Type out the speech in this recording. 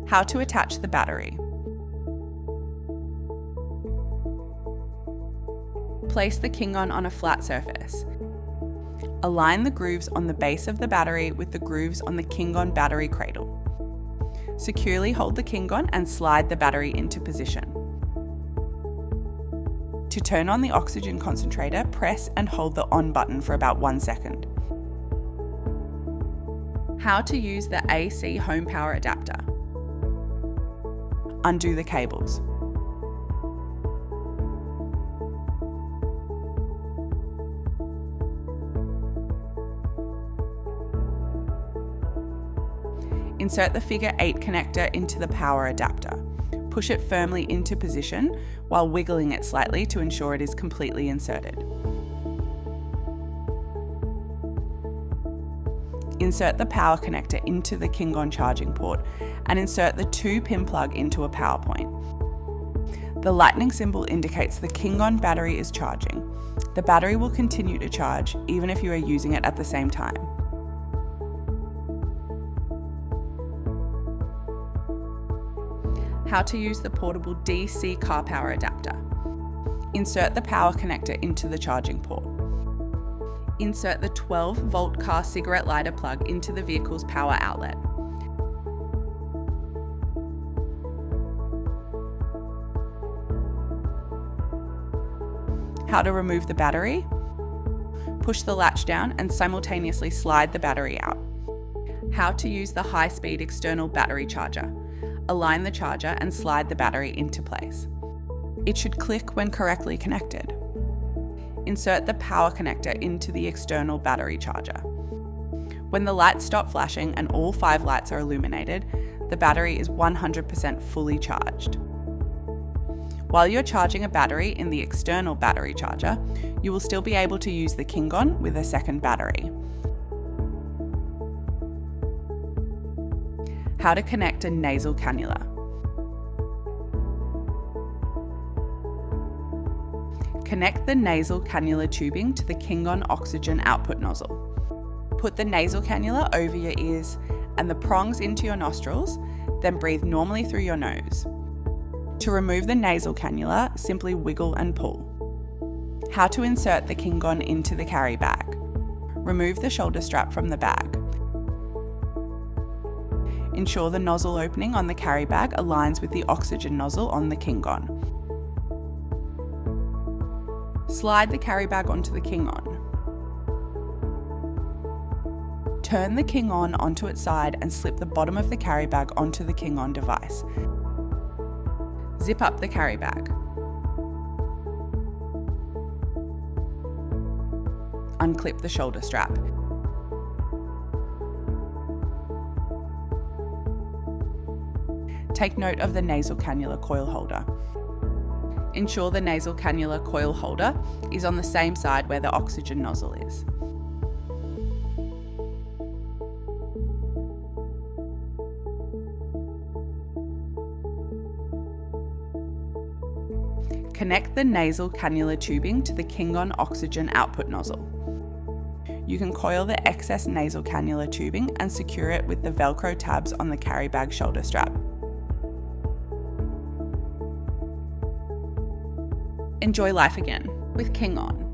How to attach the battery. Place the Kingon on a flat surface. Align the grooves on the base of the battery with the grooves on the Kingon battery cradle. Securely hold the Kingon and slide the battery into position. To turn on the oxygen concentrator, press and hold the on button for about 1 second. How to use the AC home power adapter. Undo the cables. Insert the figure 8 connector into the power adapter. Push it firmly into position while wiggling it slightly to ensure it is completely inserted. Insert the power connector into the Kingon charging port and insert the 2-pin plug into a power point. The lightning symbol indicates the Kingon battery is charging. The battery will continue to charge even if you are using it at the same time. How to use the portable DC car power adapter. Insert the power connector into the charging port. Insert the 12-volt car cigarette lighter plug into the vehicle's power outlet. How to remove the battery. Push the latch down and simultaneously slide the battery out. How to use the high-speed external battery charger. Align the charger and slide the battery into place. It should click when correctly connected. Insert the power connector into the external battery charger. When the lights stop flashing and all 5 lights are illuminated, the battery is 100% fully charged. While you're charging a battery in the external battery charger, you will still be able to use the Kingon with a second battery. How to connect a nasal cannula. Connect the nasal cannula tubing to the Kingon oxygen output nozzle. Put the nasal cannula over your ears and the prongs into your nostrils, then breathe normally through your nose. To remove the nasal cannula, simply wiggle and pull. How to insert the Kingon into the carry bag. Remove the shoulder strap from the bag. Ensure the nozzle opening on the carry bag aligns with the oxygen nozzle on the Kingon. Slide the carry bag onto the Kingon. Turn the Kingon onto its side and slip the bottom of the carry bag onto the Kingon device. Zip up the carry bag. Unclip the shoulder strap. Take note of the nasal cannula coil holder. Ensure the nasal cannula coil holder is on the same side where the oxygen nozzle is. Connect the nasal cannula tubing to the Kingon oxygen output nozzle. You can coil the excess nasal cannula tubing and secure it with the Velcro tabs on the carry bag shoulder strap. Enjoy life again with Kingon.